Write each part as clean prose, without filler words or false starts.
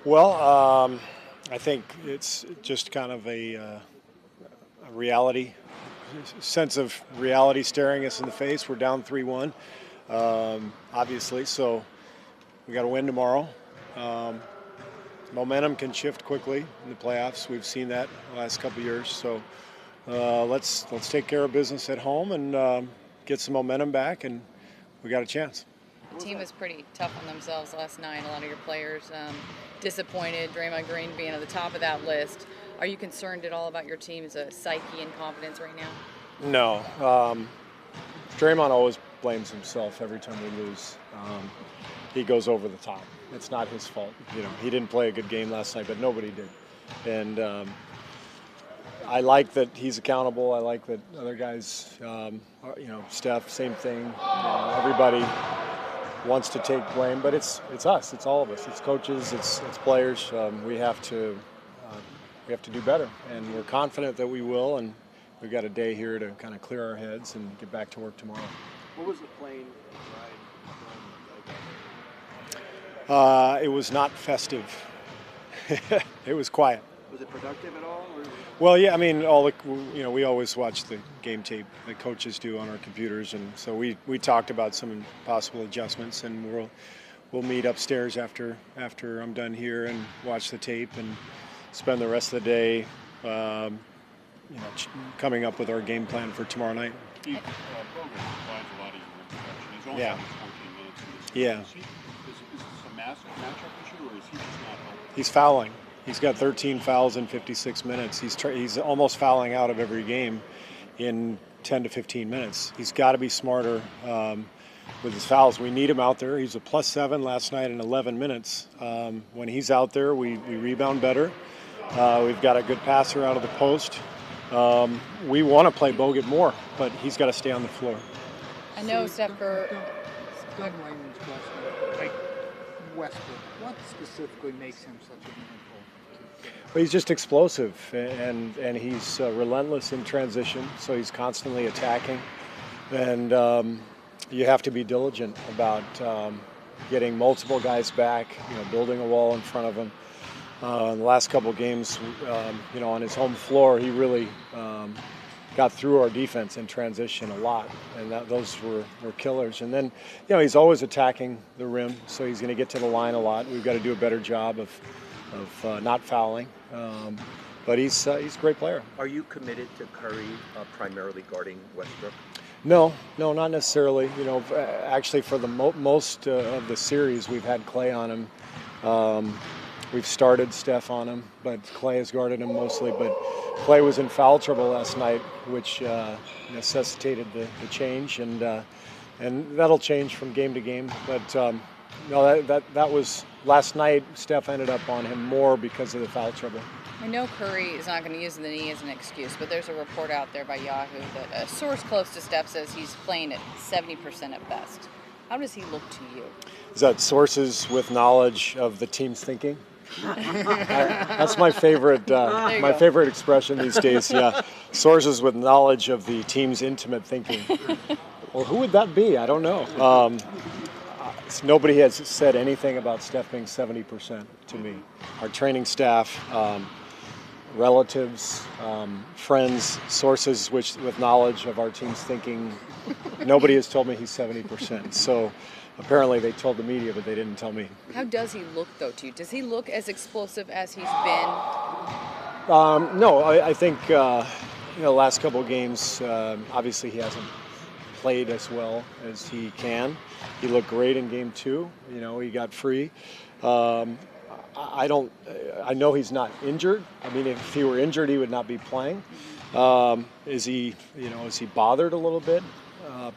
Well, I think it's just kind of a reality, sense of reality staring us in the face. We're down 3-1, obviously, so we got to win tomorrow. Um, Momentum can shift quickly in the playoffs. We've seen that the last couple of years. So let's take care of business at home and get some momentum back, and we got a chance. The team was pretty tough on themselves last night. A lot of your players disappointed. Draymond Green being at the top of that list. Are you concerned at all about your team's psyche and confidence right now? No. Draymond always blames himself every time we lose. He goes over the top. It's not his fault. He didn't play a good game last night, but nobody did. And I like that he's accountable. I like that other guys, Steph, same thing. Everybody wants to take blame, but it's us. It's all of us. It's coaches. It's players. We have to do better, and we're confident that we will. And we've got a day here to kind of clear our heads and get back to work tomorrow. What was the plane ride? It was not festive. It was quiet. Was it productive at all? Or? Well, yeah. I mean, we always watch the game tape that coaches do on our computers, and so we talked about some possible adjustments, and we'll meet upstairs after I'm done here and watch the tape and spend the rest of the day, coming up with our game plan for tomorrow night. Steve, Bogan provides a lot of your production. He's only Yeah. 14 minutes in this Yeah. game. Is this a massive matchup issue, or is he just not helping? He's fouling. He's got 13 fouls in 56 minutes. He's almost fouling out of every game in 10 to 15 minutes. He's got to be smarter with his fouls. We need him out there. He's a +7 last night in 11 minutes. When he's out there, we rebound better. We've got a good passer out of the post. We want to play Bogut more, but he's got to stay on the floor. I know Steph Kerr. Doug Wyman's question. Westbrook, what specifically makes him such a meaningful? Well, he's just explosive, and he's relentless in transition, so he's constantly attacking. And you have to be diligent about getting multiple guys back, building a wall in front of him. In the last couple of games, on his home floor, he really got through our defense in transition a lot, and those were killers. And then, he's always attacking the rim, so he's going to get to the line a lot. We've got to do a better job of not fouling, but he's a great player. Are you committed to Curry primarily guarding Westbrook? No, not necessarily. Actually, for the most of the series, we've had Clay on him. We've started Steph on him, but Clay has guarded him mostly. But Clay was in foul trouble last night, which necessitated the change, and that'll change from game to game. But no, that was last night. Steph ended up on him more because of the foul trouble. I know Curry is not going to use the knee as an excuse, but there's a report out there by Yahoo that a source close to Steph says he's playing at 70% at best. How does he look to you? Is that sources with knowledge of the team's thinking? That's my favorite favorite expression these days. Yeah, sources with knowledge of the team's intimate thinking. Well, who would that be? I don't know. Nobody has said anything about Steph being 70% to me. Our training staff, relatives, friends, sources with knowledge of our team's thinking. Nobody has told me he's 70%. So apparently they told the media, but they didn't tell me. How does he look, though, to you? Does he look as explosive as he's been? No, I think the last couple of games, obviously he hasn't played as well as he can. He looked great in game 2. He got free. I know he's not injured. I mean, if he were injured, he would not be playing. Is he bothered a little bit?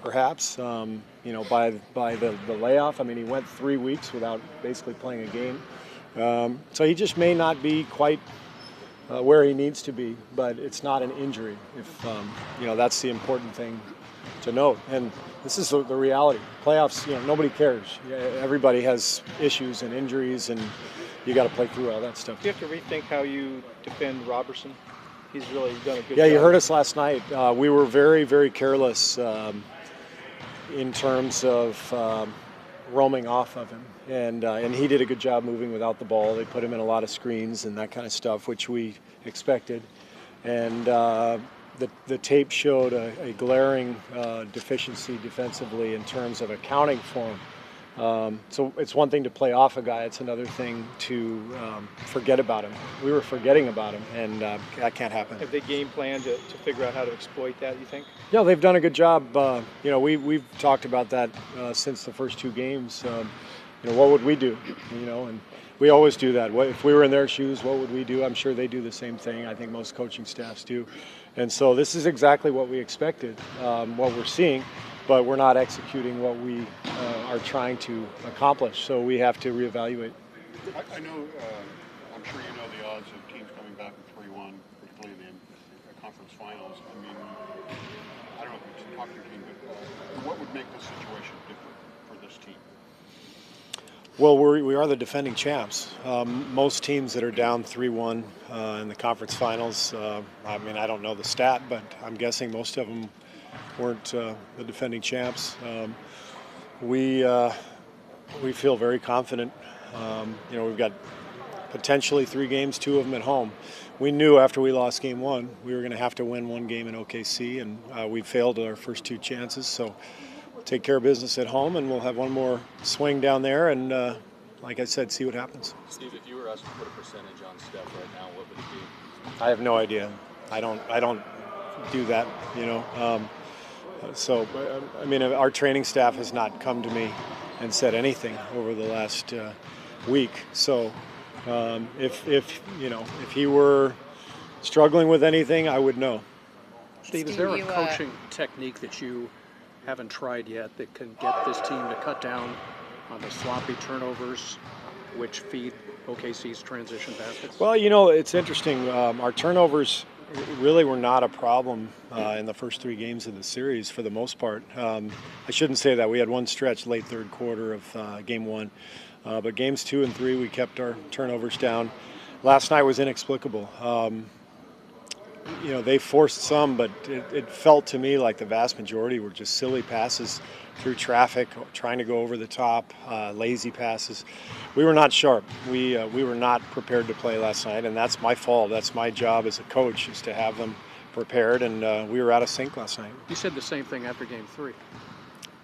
Perhaps, by the layoff. I mean, he went 3 weeks without basically playing a game. So he just may not be quite where he needs to be, but it's not an injury. If that's the important thing to note. And this is the reality. Playoffs, nobody cares. Everybody has issues and injuries, and you got to play through all that stuff. Do you have to rethink how you defend Robertson? He's really done a good job. Yeah, you heard us last night. We were very, very careless in terms of roaming off of him, and he did a good job moving without the ball. They put him in a lot of screens and that kind of stuff, which we expected. And the tape showed a glaring deficiency defensively in terms of accounting for him. So it's one thing to play off a guy, it's another thing to forget about him. We were forgetting about him, and that can't happen. Have they game planned to figure out how to exploit that, you think? Yeah, they've done a good job. We've talked about that since the first two games. What would we do? And we always do that. If we were in their shoes, what would we do? I'm sure they do the same thing. I think most coaching staffs do. And so this is exactly what we expected, what we're seeing, but we're not executing what we are trying to accomplish. So we have to reevaluate. I know, I'm sure you know the odds of teams coming back with 3-1, particularly in the conference finals. I mean, I don't know if you can talk to your team, but what would make this situation different for this team? Well, we are the defending champs. Most teams that are down 3-1 in the conference finals, I don't know the stat, but I'm guessing most of them weren't the defending champs. We feel very confident. We've got potentially 3 games, 2 of them at home. We knew after we lost game 1, we were going to have to win 1 game in OKC, and we failed our first 2 chances. So we'll take care of business at home, and we'll have one more swing down there, and like I said, see what happens. Steve, if you were asked to put a percentage on Steph right now, what would it be? I have no idea. I don't do that, So, our training staff has not come to me and said anything over the last week. So, if he were struggling with anything, I would know. Steve, is there a coaching technique that you haven't tried yet that can get this team to cut down on the sloppy turnovers, which feed OKC's transition baskets? Well, it's interesting. Our turnovers really were not a problem in the first 3 games of the series for the most part. I shouldn't say that. We had one stretch late third quarter of game 1. But games 2 and 3, we kept our turnovers down. Last night was inexplicable. They forced some, but it felt to me like the vast majority were just silly passes through traffic, trying to go over the top, lazy passes. We were not sharp. We were not prepared to play last night, and that's my fault. That's my job as a coach, is to have them prepared, and we were out of sync last night. You said the same thing after game 3.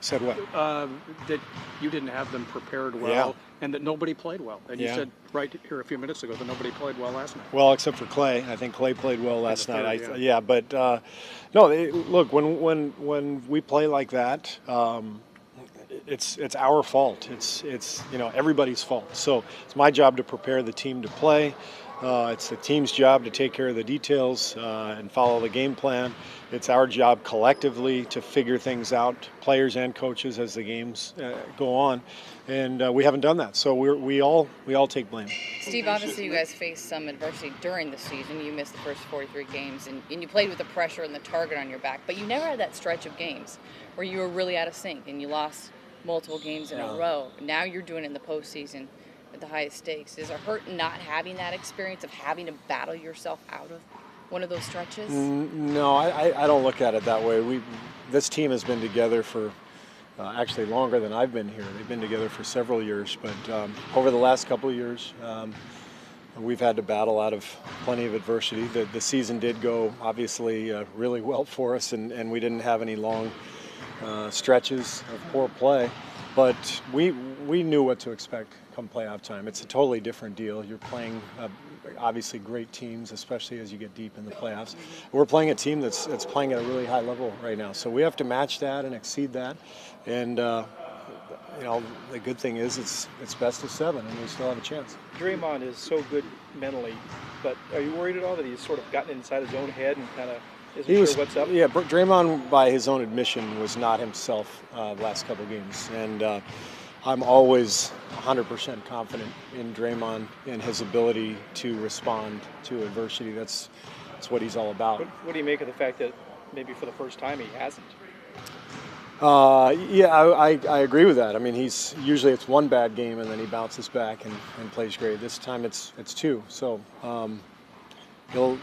Said what? That you didn't have them prepared well, Yeah. and that nobody played well. And you Yeah. said right here a few minutes ago that nobody played well last night. Well, except for Clay. I think Clay played well last third, night. yeah. But no. Look, when we play like that, it's our fault. It's everybody's fault. So it's my job to prepare the team to play. It's the team's job to take care of the details and follow the game plan. It's our job collectively to figure things out, players and coaches, as the games go on. And we haven't done that. So we all take blame. Steve, obviously you guys faced some adversity during the season. You missed the first 43 games, and you played with the pressure and the target on your back. But you never had that stretch of games where you were really out of sync and you lost multiple games in a row. Now you're doing it in the postseason at the highest stakes. Is it hurt not having that experience of having to battle yourself out of one of those stretches? No, I don't look at it that way. This team has been together for actually longer than I've been here. They've been together for several years, but over the last couple of years, we've had to battle out of plenty of adversity. The season did go, obviously, really well for us, and we didn't have any long stretches of poor play. But we knew what to expect come playoff time. It's a totally different deal. You're playing obviously great teams, especially as you get deep in the playoffs. We're playing a team that's playing at a really high level right now. So we have to match that and exceed that. And the good thing is it's best of 7, and we still have a chance. Draymond is so good mentally, but are you worried at all that he's sort of gotten inside his own head and kind of isn't sure what's up? Yeah, Draymond, by his own admission, was not himself last couple games. And I'm always 100% confident in Draymond and his ability to respond to adversity. That's what he's all about. What do you make of the fact that maybe for the first time he hasn't? I agree with that. I mean, usually it's one bad game and then he bounces back and plays great. This time it's 2. So he'll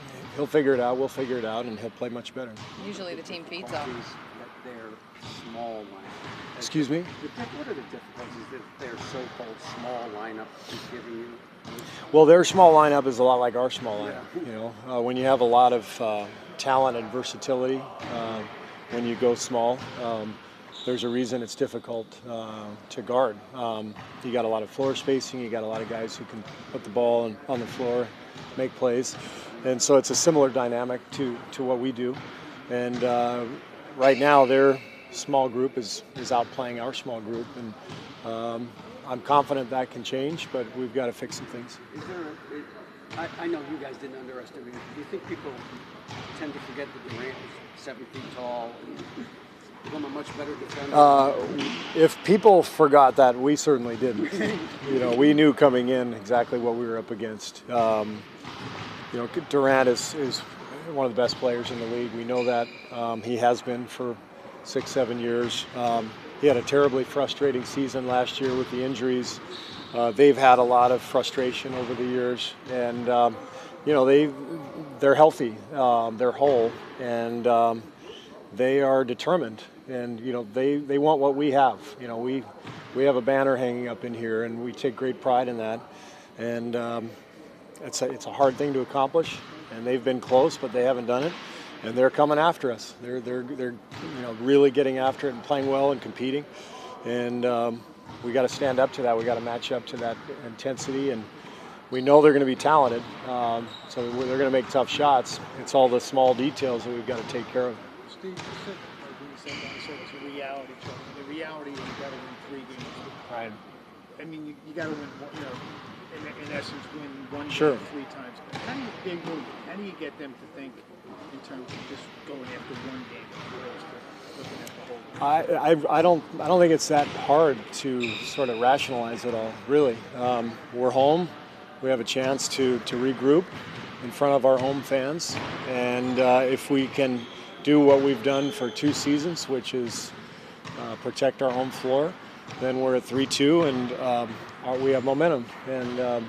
figure it out. We'll figure it out, and he'll play much better. Usually the team feeds off. They're small, Excuse me? What are the difficulties that their so-called small lineup is giving you? Well, their small lineup is a lot like our small lineup. You know, when you have a lot of talent and versatility, when you go small, there's a reason it's difficult to guard. You got a lot of floor spacing. You got a lot of guys who can put the ball on the floor, make plays, and so it's a similar dynamic to what we do. And right now, their small group is outplaying our small group, and I'm confident that can change, but we've got to fix some things. Is there I know you guys didn't underestimate it. Do you think people tend to forget that Durant is 7 feet tall and become a much better defender? If people forgot that, we certainly didn't. You know, we knew coming in exactly what we were up against. You know, Durant is one of the best players in the league. We know that. He has been for 6-7 years. He had a terribly frustrating season last year with the injuries. They've had a lot of frustration over the years, and you know, they're healthy, they're whole, and they are determined. And you know, they want what we have. You know, we have a banner hanging up in here, and we take great pride in that. And it's a hard thing to accomplish, and they've been close, but they haven't done it. And they're coming after us. They're you know, really getting after it and playing well and competing. And we got to stand up to that. We got to match up to that intensity. And we know they're going to be talented, so they're going to make tough shots. It's all the small details that we've got to take care of. Steve, you said, like when you said that, you said it's a reality show. The reality is you got to win 3 games. Right. I mean, you got to win, you know, in essence, win one Sure. game 3 times. How do you get them to think in terms of just going after one game as opposed to looking at the whole game? I don't think it's that hard to sort of rationalize it all, really. We're home. We have a chance to regroup in front of our home fans. And if we can do what we've done for 2 seasons, which is protect our home floor, then we're at 3-2 and we have momentum. And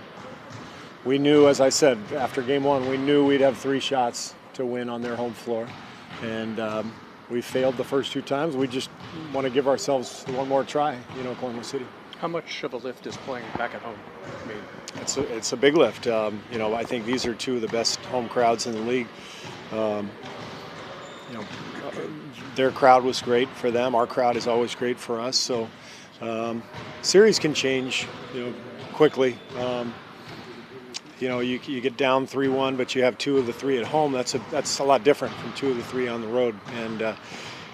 we knew, as I said, after game 1, we knew we'd have 3 shots to win on their home floor. And we failed the first 2 times. We just want to give ourselves one more try, you know, Oklahoma City. How much of a lift is playing back at home? I mean, it's a big lift. You know, I think these are 2 of the best home crowds in the league. You know, their crowd was great for them. Our crowd is always great for us. So series can change, you know, quickly. You know, you get down 3-1, but you have 2 of the 3 at home. That's a lot different from 2 of the 3 on the road. And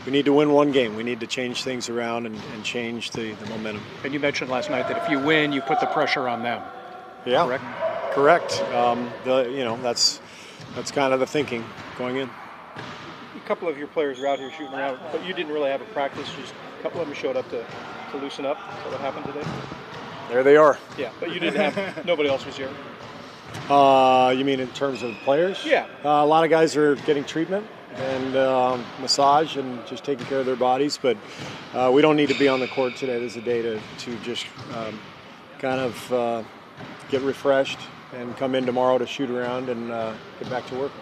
we need to win one game. We need to change things around and change the momentum. and you mentioned last night that if you win, you put the pressure on them. Yeah, Correct? correct. You know, that's kind of the thinking going in. A couple of your players are out here shooting around, but you didn't really have a practice. Just a couple of them showed up to loosen up. Is that what happened today? There they are. Yeah, but you didn't have. Nobody else was here. You mean in terms of players? Yeah. A lot of guys are getting treatment and massage and just taking care of their bodies, but we don't need to be on the court today. There's a day to just kind of get refreshed and come in tomorrow to shoot around and get back to work.